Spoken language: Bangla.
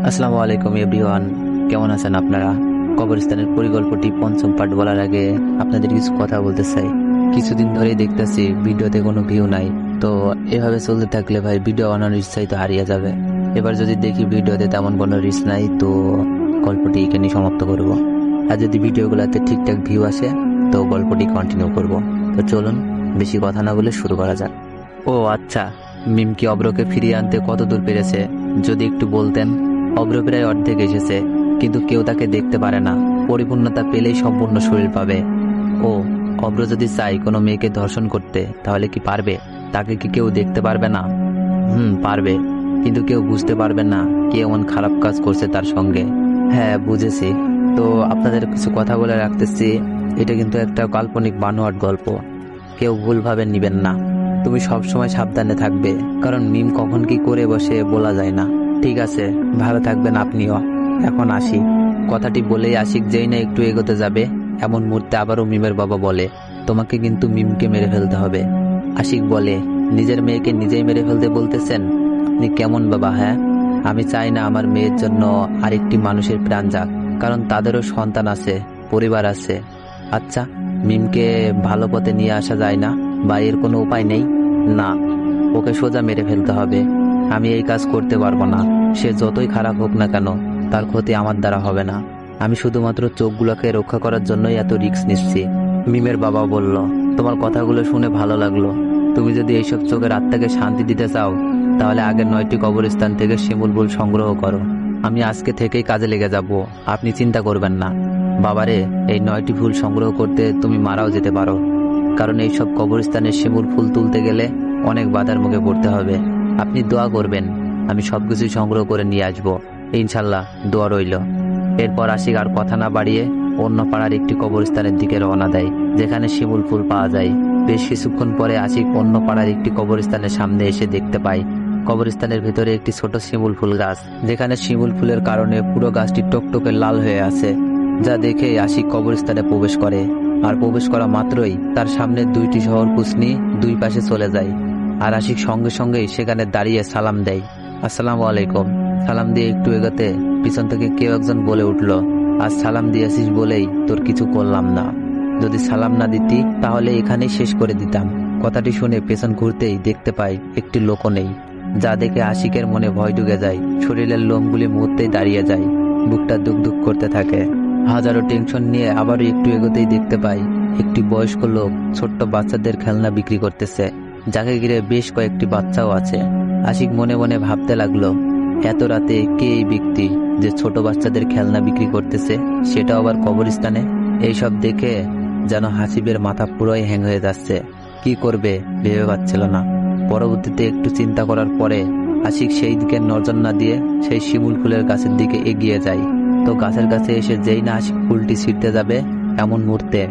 আসসালামু আলাইকুম এভরিওয়ান, কেমন আছেন আপনারা? কবরস্থানের পরিকল্পটি পঞ্চম পার্ট বলার আগে আপনাদের কিছু কথা বলতে চাই। কিছুদিন ধরেই দেখতেছি ভিডিওতে কোনো ভিউ নাই, তো এভাবে চলতে থাকলে ভাই ভিডিও বানানোর ইচ্ছাই তো হারিয়ে যাবে। এবার যদি দেখি ভিডিওতে তেমন কোনো রিচ নাই, তো গল্পটি এখানেই সমাপ্ত করব। আর যদি ভিডিওগুলোতে ঠিকঠাক ভিউ আসে তো গল্পটি কন্টিনিউ করব। তো চলুন বেশি কথা না বলে শুরু করা যাক। ও আচ্ছা, মিমকি অব্রকে ফিরিয়ে আনতে কত দূর পেরেছে যদি একটু বলতেন। অব্র প্রায় অর্ধেক এসেছে, কিন্তু কেউ তাকে দেখতে পারে না। পরিপূর্ণতা পেলেই সম্পূর্ণ শরীর পাবে। ও অব্র যদি চাই কোনো মেয়েকে ধর্ষণ করতে, তাহলে কি পারবে? তাকে কি কেউ দেখতে পারবে না? পারবে, কিন্তু কেউ বুঝতে পারবে না কে এমন খারাপ কাজ করছে তার সঙ্গে। হ্যাঁ বুঝেছি। তো আপনাদের কিছু কথা বলে রাখতেছি, এটা কিন্তু একটা কাল্পনিক বানোয়াট গল্প, কেউ ভুলভাবে নিবেন না। তুমি সবসময় সাবধানে থাকবে, কারণ মিম কখন কি করে বসে বলা যায় না। ঠিক আছে, ভালো থাকবেন আপনিও। এখন আসি। কথাটি বলেই আশিক যেই না একটু এগোতে যাবে, এমন মুহূর্তে আবারও মিমের বাবা বলে, তোমাকে কিন্তু মিমকে মেরে ফেলতে হবে। আশিক বলে, নিজের মেয়েকে নিজেই মেরে ফেলতে বলতেছেন? আপনি কেমন বাবা? হ্যাঁ, আমি চাই না আমার মেয়ের জন্য আরেকটি মানুষের প্রাণ যাক, কারণ তাদেরও সন্তান আছে, পরিবার আছে। আচ্ছা, মিমকে ভালো পথে নিয়ে আসা যায় না, বা এর কোনো উপায় নেই? না, ওকে সোজা মেরে ফেলতে হবে। আমি এই কাজ করতে পারবো না। সে যতই খারাপ হোক না কেন, তার ক্ষতি আমার দ্বারা হবে না। আমি শুধুমাত্র চোখগুলোকে রক্ষা করার জন্যই এত রিস্ক নিচ্ছি। মিমের বাবা বলল, তোমার কথাগুলো শুনে ভালো লাগলো। তুমি যদি এইসব চোখের আত্মাকে শান্তি দিতে চাও, তাহলে আগের 9টি কবরস্থান থেকে শিমুল ফুল সংগ্রহ করো। আমি আজকে থেকেই কাজে লেগে যাব, আপনি চিন্তা করবেন না। বাবারে, এই 9টি ফুল সংগ্রহ করতে তুমি মারাও যেতে পারো, কারণ এইসব কবরস্থানের শিমুল ফুল তুলতে গেলে অনেক বাধার মুখে পড়তে হবে। আপনি দোয়া করবেন, আমি সবকিছু সংগ্রহ করে নিয়ে আসবো, ইনশাল্লাহ। দোয়া রইল। এরপর আশিক আর কথা না বাড়িয়ে অন্য পাড়ার একটি কবরস্থানের দিকে রওনা দেয়, যেখানে শিমুল ফুল পাওয়া যায়। বেশ কিছুক্ষণ পরে আশিক অন্য পাড়ার একটি কবরস্থানের সামনে এসে দেখতে পায় কবরস্থানের ভেতরে একটি ছোট শিমুল ফুল গাছ, যেখানে শিমুল ফুলের কারণে পুরো গাছটি টকটকে লাল হয়ে আছে। যা দেখে আশিক কবরস্থানে প্রবেশ করে, আর প্রবেশ করা মাত্রই তার সামনে 2টি শহর কুসনি দুই পাশে চলে যায়। আর আশিক সঙ্গে সঙ্গেই সেখানে দাঁড়িয়ে সালাম দেয়, আসসালামু আলাইকুম। সালাম দিয়ে একটু এগোতে পিছন থেকে কেউ একজন বলে উঠল, আজ সালাম দিয়েছিস বলেই তোর কিছু করলাম না, যদি সালাম না দিতি তাহলে এখানেই শেষ করে দিতাম। কথাটি শুনে পেছন ঘুরতেই দেখতে পাই একটি লোকও নেই, যা দেখে আশিকের মনে ভয় ঢুকে যায়। শরীরের লোমগুলি মুহূর্তেই দাঁড়িয়ে যায়, বুকটা দুক দুক করতে থাকে। হাজারো টেনশন নিয়ে আবারও একটু এগোতেই দেখতে পাই একটি বয়স্ক লোক ছোট্ট বাচ্চাদের খেলনা বিক্রি করতেছে, যাকে ঘিরে বেশ কয়েকটি বাচ্চাও আছে। আশিক মনে মনে ভাবতে লাগলো, এত রাতে কে এই ব্যক্তি যে ছোট বাচ্চাদের খেলনা বিক্রি করতেছে, সেটা আবার কবরস্থানে? এইসব দেখে যেন হাসিবের মাথা পুরোই হ্যাং হয়ে যাচ্ছে। কি করবে ভেবে পাচ্ছিল না। পরবর্তীতে একটু চিন্তা করার পরে আশিক সেই দিকে নজর না দিয়ে সেই শিমুল ফুলের গাছের দিকে এগিয়ে যায়। তো গাছের কাছে এসে যেই না আশিক ফুলটি ছিঁড়তে যাবে, এমন মুহূর্তে